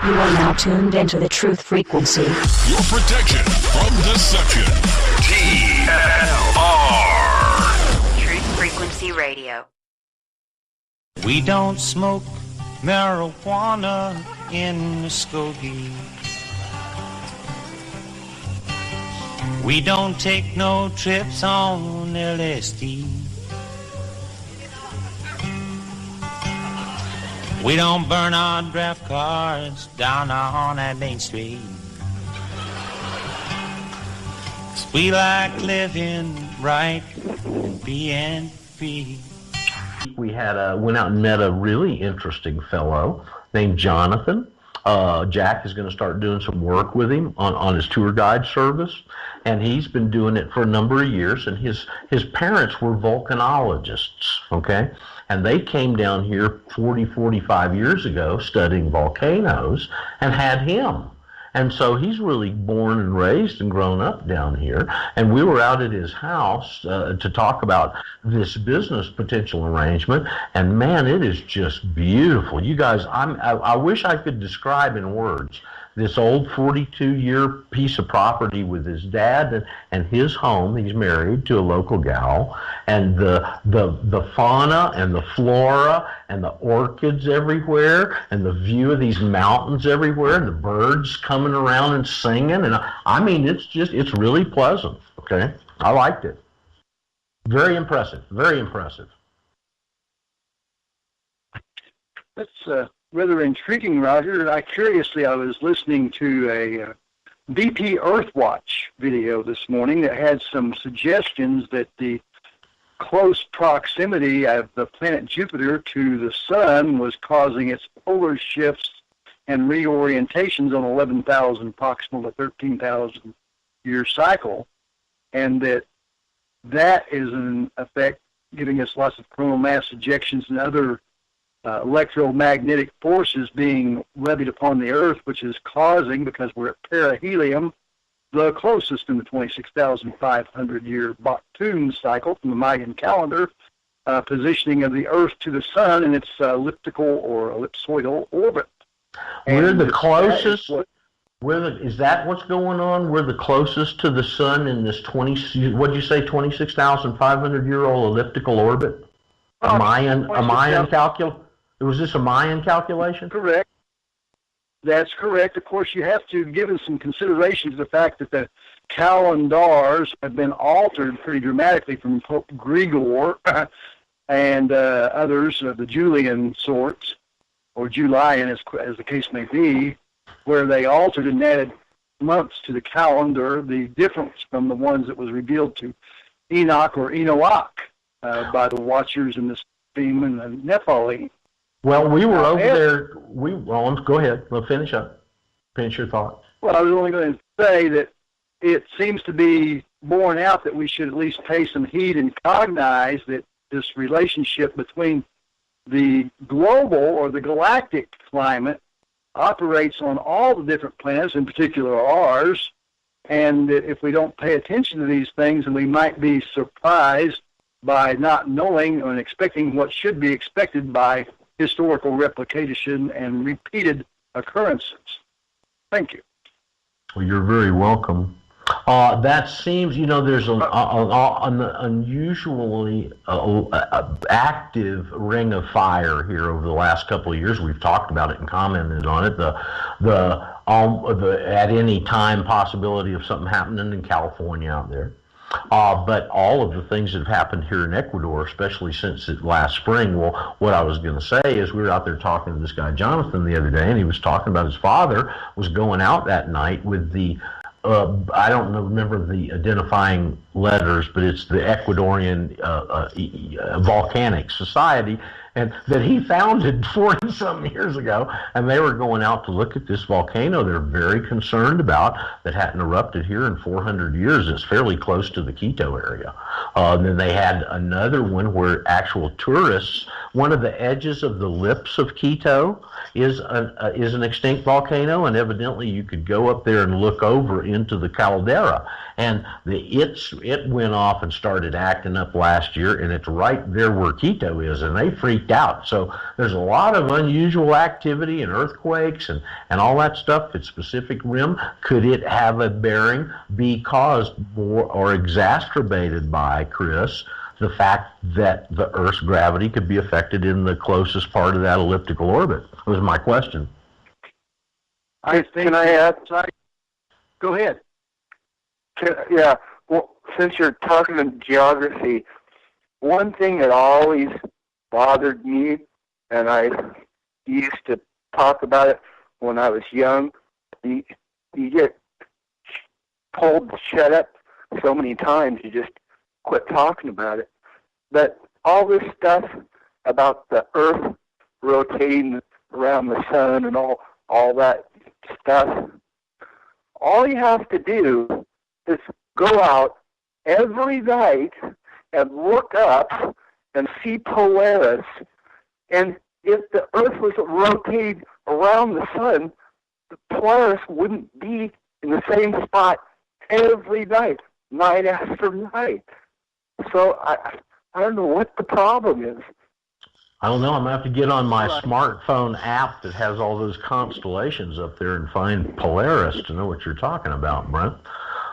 You are now tuned into the truth frequency. Your protection from deception. TFR. Truth Frequency Radio. We don't smoke marijuana in Muskogee. We don't take no trips on LSD. We don't burn our draft cards down on that Main Street. We like living right and being free. We went out and met a really interesting fellow named Jonathan. Jack is going to start doing some work with him on his tour guide service, and he's been doing it for a number of years, and his parents were volcanologists, okay? And they came down here 45 years ago studying volcanoes and had him. And so he's really born and raised and grown up down here. And we were out at his house to talk about this business potential arrangement. And man, it is just beautiful. You guys, I wish I could describe in words this old 42-year piece of property with his dad and his home. He's married to a local gal, and the fauna and the flora and the orchids everywhere, and the view of these mountains everywhere, and the birds coming around and singing. And I mean, it's really pleasant. Okay, I liked it. Very impressive. Very impressive. That's rather intriguing, Roger. I was listening to a BP Earthwatch video this morning that had some suggestions that the close proximity of the planet Jupiter to the sun was causing its polar shifts and reorientations on 11,000 approximately 13,000 year cycle, and that is in effect giving us lots of coronal mass ejections and other electromagnetic forces being levied upon the Earth, which is causing, because we're at perihelion, the closest in the 26,500-year Baktun cycle from the Mayan calendar, positioning of the Earth to the Sun in its elliptical or ellipsoidal orbit. We're the closest. Is that what's going on? We're the closest to the Sun in this 26,500-year-old elliptical orbit? A Mayan calculation? Was this a Mayan calculation? Correct. That's correct. Of course, you have to give some consideration to the fact that the calendars have been altered pretty dramatically from Pope Gregor and others of the Julian sorts, or Julian as the case may be, where they altered and added months to the calendar, the difference from the ones that was revealed to Enoch or Enoch by the watchers in the stream and the Nephilim. Well, we were over there. Go ahead. We'll finish up. Finish your thought. Well, I was only going to say that it seems to be borne out that we should at least pay some heed and cognize that this relationship between the global or the galactic climate operates on all the different planets, in particular ours, and that if we don't pay attention to these things, then we might be surprised by not knowing and expecting what should be expected by historical replication and repeated occurrences. Thank you. Well, you're very welcome. That seems, there's an unusually active ring of fire here over the last couple of years. We've talked about it and commented on it. The at any time possibility of something happening in California out there. But all of the things that have happened here in Ecuador, especially since last spring, well, what I was going to say is we were out there talking to this guy Jonathan the other day, and he was talking about his father was going out that night with the, I don't remember the identifying letters, but it's the Ecuadorian Volcanic Society, and that he founded 40-something years ago, and they were going out to look at this volcano they're very concerned about that hadn't erupted here in 400 years. It's fairly close to the Quito area. And then they had another one where actual tourists, one of the edges of the lips of Quito is an extinct volcano, and evidently you could go up there and look over into the caldera. And it went off and started acting up last year, and it's right there where Quito is, and they freaked freaked out. So there's a lot of unusual activity and earthquakes and all that stuff at specific rim. Could it have a bearing, be caused more or exacerbated by, Chris, the fact that the Earth's gravity could be affected in the closest part of that elliptical orbit? Was my question. I think. Can I add? Go ahead. Yeah. Well, since you're talking in geography, one thing that always bothered me, and I used to talk about it when I was young, you get told to shut up so many times, you just quit talking about it. But all this stuff about the Earth rotating around the sun and all that stuff, all you have to do is go out every night and look up and see Polaris. And if the Earth was rotating around the sun, the Polaris wouldn't be in the same spot every night, night after night. So I don't know what the problem is. I don't know. I'm going to have to get on my smartphone app that has all those constellations up there and find Polaris to know what you're talking about, Brent.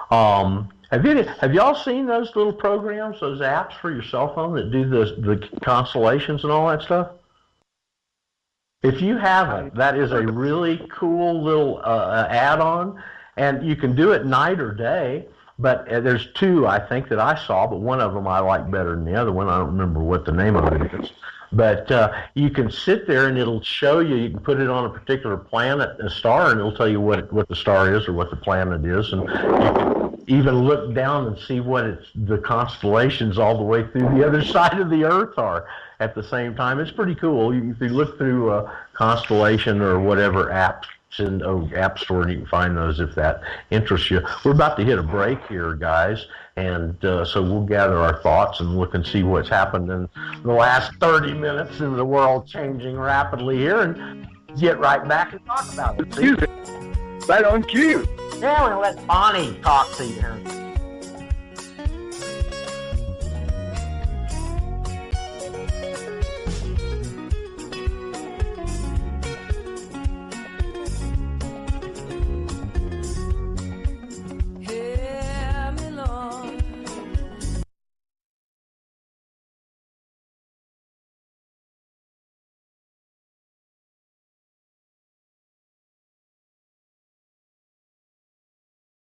Have y'all seen those little programs, those apps for your cell phone that do the constellations and all that stuff? If you haven't, that is a really cool little add-on, and you can do it night or day. But there's two, I think, that I saw, but one of them I like better than the other one. I don't remember what the name of it is. But you can sit there and it'll show you. You can put it on a particular planet, a star, and it'll tell you what the star is or what the planet is. And you can even look down and see what the constellations all the way through the other side of the Earth are at the same time. It's pretty cool. If you look through Constellation or whatever apps in App Store, and you can find those if that interests you. We're about to hit a break here, guys, and so we'll gather our thoughts and look and see what's happened in the last 30 minutes in the world changing rapidly here, and get right back and talk about it. Right on cue. Yeah, we'll let Bonnie talk to you here.